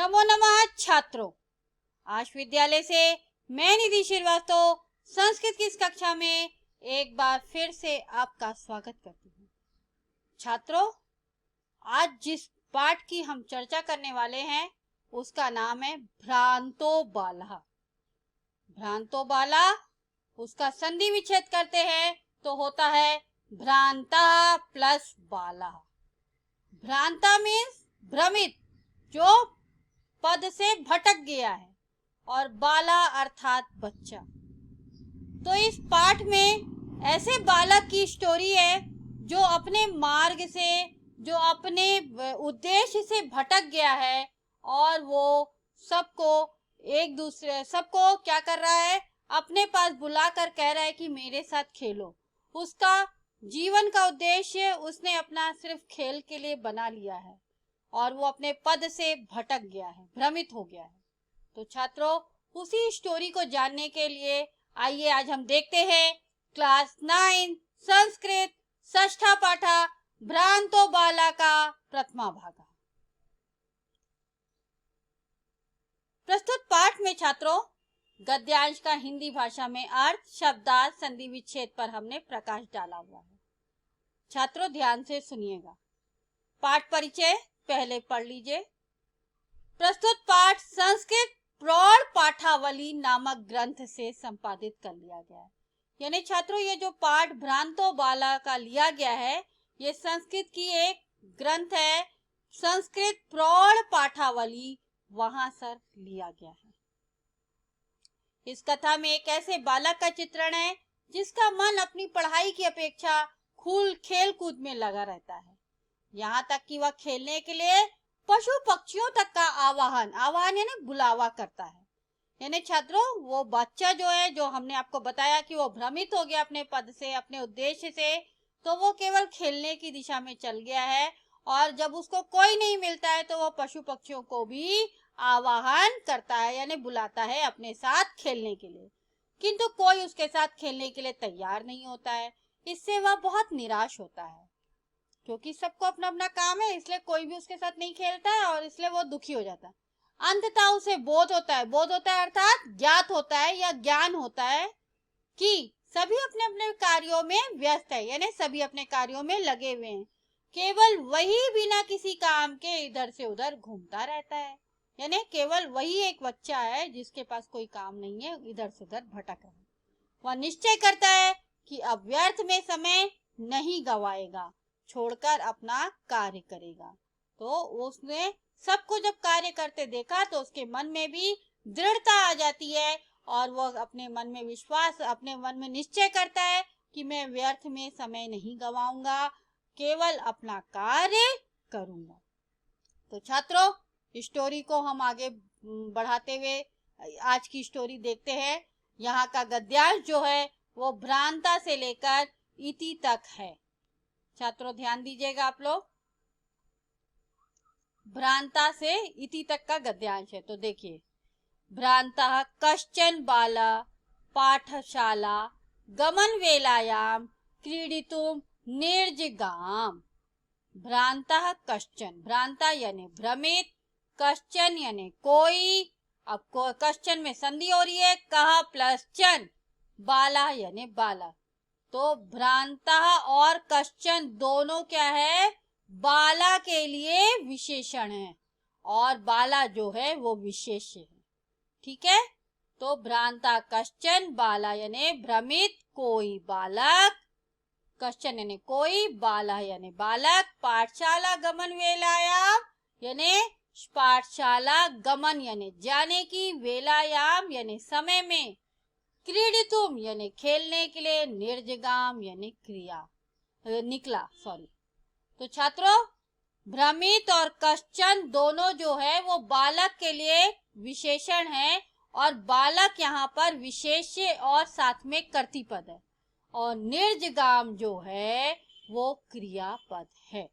नमो नमः छात्रों। आज विद्यालय से मैं निधि श्रीवास्तव संस्कृत की इस कक्षा में एक बार फिर से आपका स्वागत करती हूँ। छात्रों, आज जिस पाठ की हम चर्चा करने वाले हैं उसका नाम है भ्रांतो बालः। भ्रांतो बाला, उसका संधि विच्छेद करते हैं तो होता है भ्रांता प्लस बाला। भ्रांता मीन्स भ्रमित, जो पद से भटक गया है, और बाला अर्थात बच्चा। तो इस पाठ में ऐसे बालक की स्टोरी है जो अपने मार्ग से, जो अपने उद्देश्य से भटक गया है, और वो सबको क्या कर रहा है, अपने पास बुलाकर कह रहा है कि मेरे साथ खेलो। उसका जीवन का उद्देश्य उसने अपना सिर्फ खेल के लिए बना लिया है और वो अपने पद से भटक गया है, भ्रमित हो गया है। तो छात्रों, उसी स्टोरी को जानने के लिए आइए आज हम देखते हैं क्लास 9 संस्कृत षष्ठा पाठा भ्रांतो बाला का प्रथमा भाग। प्रस्तुत पाठ में छात्रों गद्यांश का हिंदी भाषा में अर्थ, शब्दार्थ, संधि विच्छेद पर हमने प्रकाश डाला हुआ है। छात्रों ध्यान से सुनिएगा। पाठ परिचय पहले पढ़ लीजिए। प्रस्तुत पाठ संस्कृत प्रौढ़ पाठावली नामक ग्रंथ से संपादित कर लिया गया है। यानी छात्रों, ये जो पाठ भ्रांतो बाला का लिया गया है, ये संस्कृत की एक ग्रंथ है, संस्कृत प्रौढ़ पाठावली, वहां से लिया गया है। इस कथा में एक ऐसे बालक का चित्रण है जिसका मन अपनी पढ़ाई की अपेक्षा खेल कूद में लगा रहता है। यहाँ तक कि वह खेलने के लिए पशु पक्षियों तक का आवाहन यानी बुलावा करता है। यानी छात्रों, वो बच्चा जो है, जो हमने आपको बताया कि वो भ्रमित हो गया अपने पद से, अपने उद्देश्य से, तो वो केवल खेलने की दिशा में चल गया है, और जब उसको कोई नहीं मिलता है तो वो पशु पक्षियों को भी आवाहन करता है, यानी बुलाता है अपने साथ खेलने के लिए, किंतु कोई उसके साथ खेलने के लिए तैयार नहीं होता है। इससे वह बहुत निराश होता है, क्योंकि सबको अपना अपना काम है, इसलिए कोई भी उसके साथ नहीं खेलता है और इसलिए वो दुखी हो जाता है। अंततः उसे बोध होता है अर्थात ज्ञात होता है या ज्ञान होता है कि सभी अपने अपने कार्यों में व्यस्त है, यानी सभी अपने कार्यों में लगे हुए हैं, केवल वही बिना किसी काम के इधर से उधर घूमता रहता है। यानी केवल वही एक बच्चा है जिसके पास कोई काम नहीं है, इधर से उधर भटक रहा है। वह निश्चय करता है कि अब व्यर्थ में समय नहीं गवाएगा, छोड़कर अपना कार्य करेगा। तो उसने सबको जब कार्य करते देखा तो उसके मन में भी दृढ़ता आ जाती है, और वह अपने मन में निश्चय करता है कि मैं व्यर्थ में समय नहीं गवाऊंगा, केवल अपना कार्य करूंगा। तो छात्रों, स्टोरी को हम आगे बढ़ाते हुए आज की स्टोरी देखते हैं। यहाँ का गद्यांश जो है वो भ्रांता से लेकर इति तक है। छात्रों ध्यान दीजिएगा आप लोग, भ्रांता से इति तक का गद्यांश है। तो देखिए, भ्रांतः कश्चन बाला पाठशाला गमन वेलायाम क्रीडितुम निर्जगाम। भ्रांतः कश्चन, भ्रांता यानी भ्रमित, कश्चन यानी कोई, अब कश्चन में संधि हो रही है, कहा प्लस चन, बाला यानी बाला। तो भ्रांता और कश्चन दोनों क्या है, बाला के लिए विशेषण है, और बाला जो है वो विशेष्य है। ठीक है, तो भ्रांता कश्चन बाला यानी भ्रमित कोई बालक, कश्चन यानी कोई, बाला यानी बालक, पाठशाला गमन वेलायाम यानी पाठशाला गमन यानी जाने की, वेलायाम यानी समय में, क्रीडितुम यानी खेलने के लिए, निर्जगाम यानी निकला। तो छात्रों, भ्रमित और कश्चन दोनों जो है वो बालक के लिए विशेषण है, और बालक यहाँ पर विशेष्य और साथ में कर्तृपद है, और निर्जगाम जो है वो क्रियापद है।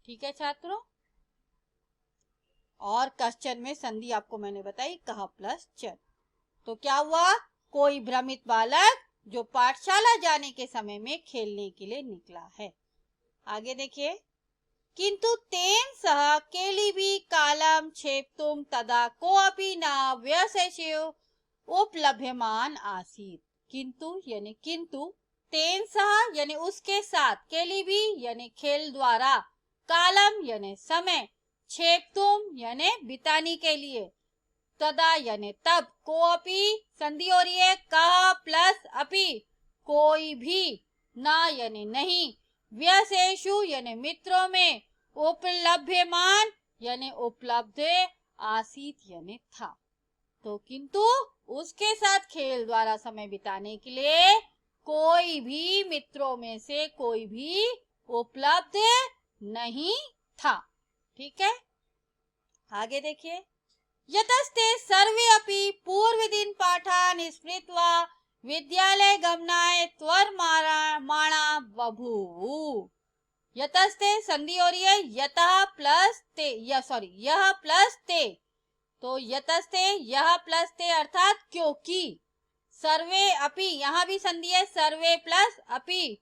ठीक है छात्रों, और कश्चन में संधि आपको मैंने बताई, कहा प्लस चन। तो क्या हुआ, कोई भ्रमित बालक जो पाठशाला जाने के समय में खेलने के लिए निकला है। आगे देखिए, किंतु तेन सह केलिभी कालम क्षेप्तुम तदा कोऽपि न व्यवशेषो उपलभ्यमान आसीत। किंतु तेन सह यानी उसके साथ, केलिभी यानी खेल द्वारा, कालम यानी समय, क्षेप्तुम यानी बिताने के लिए, तदा यानी तब, कोअपि संधि हो रही है कह प्लस अपि, कोई भी, ना यानी नहीं, व्यशेषु यानी मित्रों में, उपलभ्यमान यानी उपलब्ध, आसीत यानी था। तो किंतु उसके साथ खेल द्वारा समय बिताने के लिए कोई भी मित्रों में से कोई भी उपलब्ध नहीं था। ठीक है, आगे देखिए। यतस्ते सर्वे अपि पूर्वदिन पाठान् स्मृत्वा विद्यालय गमनाय त्वरमाणा बभूवुः। यतस्ते संधि हो रही है यतः प्लस ते, यह प्लस ते, तो यतस्ते यह प्लस ते अर्थात क्योंकि, सर्वे अपि यहाँ भी संधि है सर्वे प्लस अपि,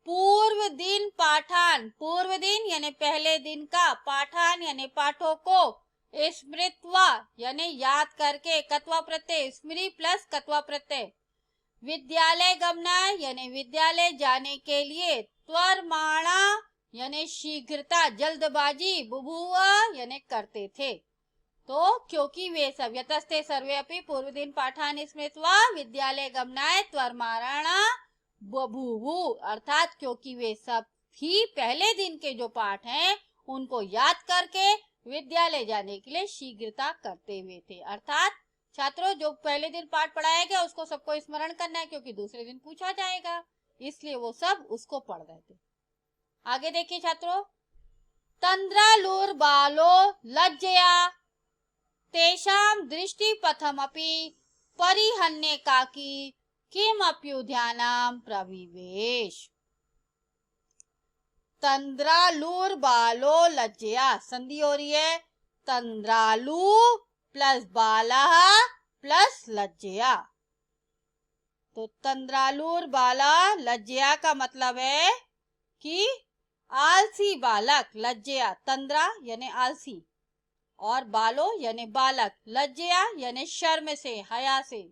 पूर्व दिन पाठान, पूर्व दिन यानी पहले दिन का, पाठान यानी पाठों को, स्मृत्वा यानी याद करके, कत्वा प्रत्यय, स्मृति प्लस कत्वा प्रत्यय, विद्यालय गमना यानी विद्यालय जाने के लिए, त्वरमाणा यानी शीघ्रता, जल्दबाजी, बुभुआ यानी करते थे। तो क्योंकि वे सब, यतस्ते सर्वे अपि पूर्व दिन पाठान स्मृत्वा विद्यालय गमनाय त्वरमाणा बभूवुः, अर्थात क्योंकि वे सब ही पहले दिन के जो पाठ हैं उनको याद करके विद्यालय जाने के लिए शीघ्रता करते हुए थे। अर्थात छात्रों, जो पहले दिन पाठ पढ़ाया गया उसको सबको स्मरण करना है, क्योंकि दूसरे दिन पूछा जाएगा, इसलिए वो सब उसको पढ़ रहे थे। आगे देखिए छात्रों। तंद्रालुर बालो लज्जया तेषां दृष्टिपथमपि परिहन्येकाकी किमप्युद्यानं प्रविवेश। तंद्रालुर बालो लज्जया, संधि हो रही है तंद्रालु प्लस बालः प्लस लज्जया। तो तंद्रालुर बाला लज्जया का मतलब है कि आलसी बालक, लज्जया तंद्रा यानी आलसी, और बालो यानी बालक, लज्जया यानी शर्म से, हया से,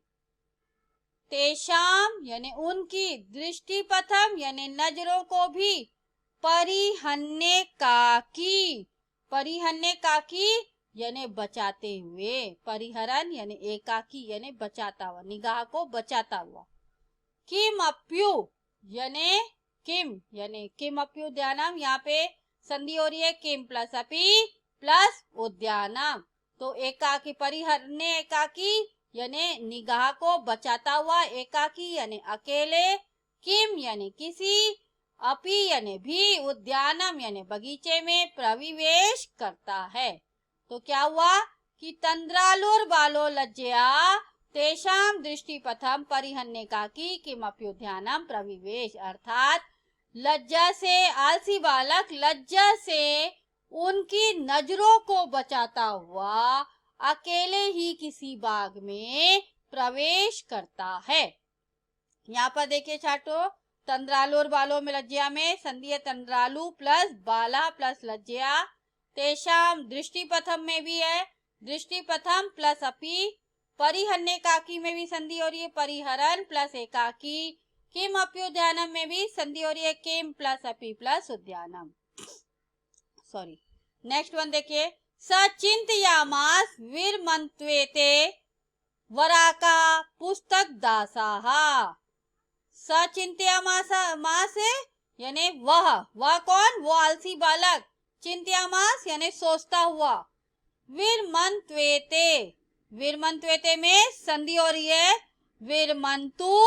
तेषाम यानी उनकी, दृष्टिपथम यानी नजरों को भी, परिहन्ने काकी, परिहन्ने काकी यानी बचाते हुए, परिहरन यानी एकाकी यानी बचाता हुआ, निगाह को बचाता हुआ, किम अप्यु यानी किम, यानी किम अप्यु ध्यानम, यहाँ पे संधि हो रही है किम प्लस अपि प्लस उद्यानम। तो एकाकी, परिहरने एकाकी यानी निगाह को बचाता हुआ, एकाकी यानी अकेले, किम यानी किसी, अपि यानी भी, उद्यानम यानी बगीचे में प्रविवेश करता है। तो क्या हुआ कि तंद्रालुर बालो लज्जया तेषाम दृष्टिपथम परिहन्येकाकी किमप्युद्यानम प्रविवेश, अर्थात लज्जा से, आलसी बालक लज्जा से उनकी नजरों को बचाता हुआ अकेले ही किसी बाग में प्रवेश करता है। यहाँ पर देखिए छात्रों, तंद्रालु और बालो में लज्जया में संधि है तंद्रालु प्लस बाला प्लस लज्जया, तेषाम दृष्टिपथम में भी है दृष्टिपथम प्लस अपि, परिहन्येकाकी में भी संधि हो रही है परिहरन प्लस एकाकी, किम अप्युद्यानम में भी संधि हो रही है किम प्लस अपि प्लस उद्यानम। सॉरी, नेक्स्ट वन देखिए। सचिंतयामास वीरमन्त्वेते वराका पुस्तक दासाः। सचिंतयामास यानी वह कौन, वो आलसी बालक, चिंतयामास यानी सोचता हुआ, वीरमन्त्वेते, वीरमन्त्वेते में संधि हो रही है वीरमन्तु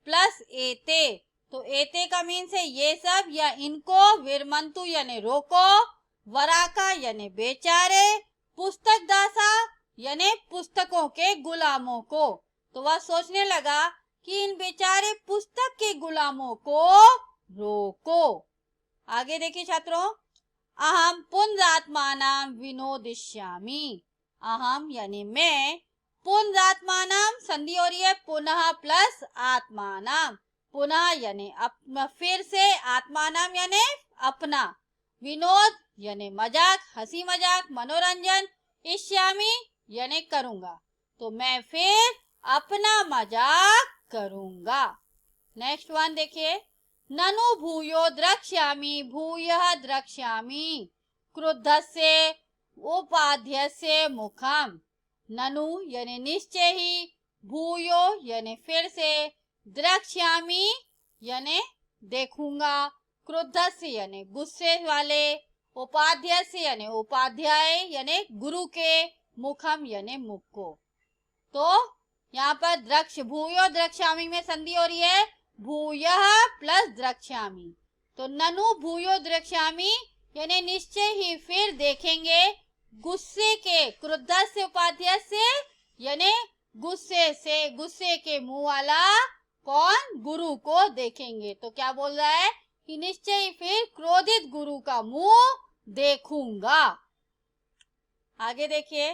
प्लस एते, तो एते का मीन्स है ये सब या इनको, वीरमन्तु यानी रोको, वराका यानी बेचारे, पुस्तक दासा यानी पुस्तकों के गुलामों को। तो वह सोचने लगा कि इन बेचारे पुस्तक के गुलामों को रोको। आगे देखिए छात्रों। अहम पुनरात्मानाम विनोदिष्यामि, अहम यानी मैं, पुनरात्मानाम संधि हो रही है पुनः प्लस आत्मानाम, पुनः यानी फिर से, आत्मानाम यानी अपना, विनोद यानी मजाक, हंसी मजाक, मनोरंजन, इष्यामि यानी करूंगा। तो मैं फिर अपना मजाक करूंगा। नेक्स्ट वन देखिए, ननु भूयो द्रक्ष्यामि भूयः द्रक्ष्यामि क्रुद्धस्य उपाध्यस्य मुखम। ननु यानी निश्चय ही, भूयो यानी फिर से, द्रक्ष्यामि यानी देखूंगा, क्रुद्धस्य यानी गुस्से वाले, उपाध्यस्य यानी उपाध्याय यानी गुरु के, मुखम यानी मुख को। तो यहाँ पर द्रक्ष भूयो द्रक्ष्यामि में संधि हो रही है भूयः प्लस द्रक्ष्यामि। तो ननु भूयो द्रक्ष्यामि यानी निश्चय ही फिर देखेंगे, गुस्से के, क्रुद्धस्य उपाध्यस्य यानी गुस्से से, गुस्से के मुंह वाला कौन, गुरु को देखेंगे। तो क्या बोल रहा है कि निश्चय ही फिर क्रोधित गुरु का मुंह देखूंगा। आगे देखिए,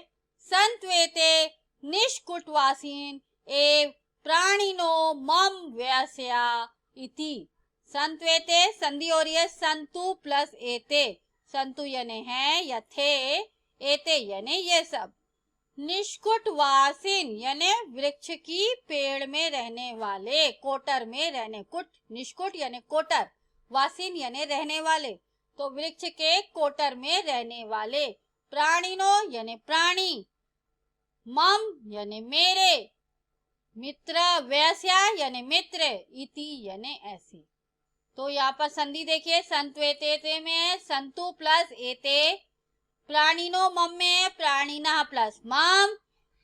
संत्वेते निष्कुटवासीन एव प्राणिनो मम व्यस्या इति। संत्वेते संधि हो रही है संतु प्लस एते। संतु यानी है या थे, एते यानी ये सब। निष्कुटवासीन यानी वृक्ष की पेड़ में रहने वाले, कोटर में रहने, कुट निष्कुट यानी कोटर, वासीन यानी रहने वाले, तो वृक्ष के कोटर में रहने वाले। प्राणिनो यानी प्राणी, मम यानी मेरे, मित्र वैस्या यानी मित्र, इति यानी ऐसे। तो यहाँ पर संधि देखिए, संत्वेते में है संतु प्लस एते, प्राणिनो मम में है प्राणिना प्लस मम,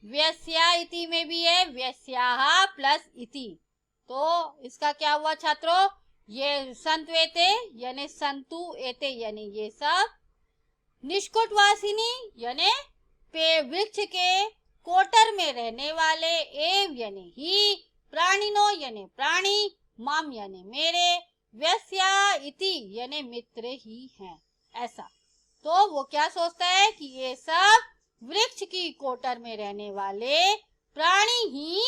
व्यस्या इति में भी है व्यस्याः प्लस इति। तो इसका क्या हुआ छात्रों, ये संत्वेते यानी संतु, एते यानी ये सब, निष्कुटवासिनी यानी वृक्ष के कोटर में रहने वाले, एव यानी ही, प्राणिनो यानी प्राणी, मम यानी मेरे, व्यस्या इति यानी मित्र ही हैं, ऐसा। तो वो क्या सोचता है कि ये सब वृक्ष की कोटर में रहने वाले प्राणी ही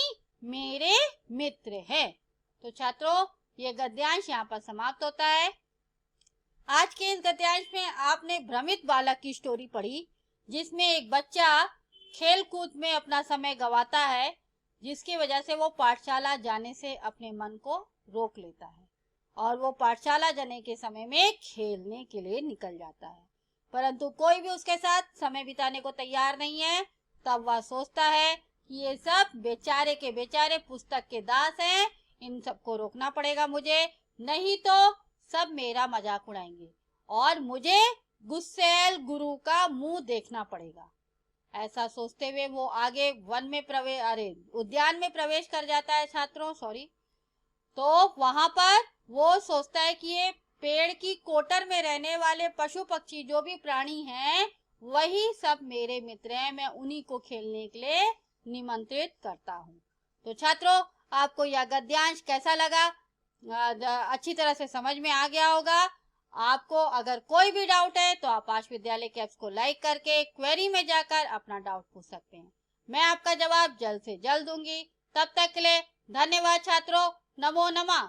मेरे मित्र हैं। तो छात्रों, ये गद्यांश यहाँ पर समाप्त होता है। आज के इस गद्यांश में आपने भ्रमित बालक की स्टोरी पढ़ी, जिसमें एक बच्चा खेल कूद में अपना समय गवाता है, जिसकी वजह से वो पाठशाला जाने से अपने मन को रोक लेता है और वो पाठशाला जाने के समय में खेलने के लिए निकल जाता है, परंतु कोई भी उसके साथ समय बिताने को तैयार नहीं है। तब वह सोचता है कि ये सब बेचारे के बेचारे पुस्तक के दास हैं, इन सबको रोकना पड़ेगा मुझे, नहीं तो सब मेरा मजाक उड़ाएंगे और मुझे गुस्सैल गुरु का मुंह देखना पड़ेगा। ऐसा सोचते हुए वो आगे वन में उद्यान में प्रवेश कर जाता है छात्रों, सॉरी। तो वहां पर वो सोचता है कि ये पेड़ की कोटर में रहने वाले पशु पक्षी जो भी प्राणी हैं, वही सब मेरे मित्र हैं, मैं उन्हीं को खेलने के लिए निमंत्रित करता हूँ। तो छात्रों, आपको यह गद्यांश कैसा लगा? अच्छी तरह से समझ में आ गया होगा। आपको अगर कोई भी डाउट है तो आप आश विद्यालय के ऐप्स को लाइक करके क्वेरी में जाकर अपना डाउट पूछ सकते हैं। मैं आपका जवाब जल्द से जल्द दूंगी। तब तक के लिए धन्यवाद छात्रों। नमो नमः।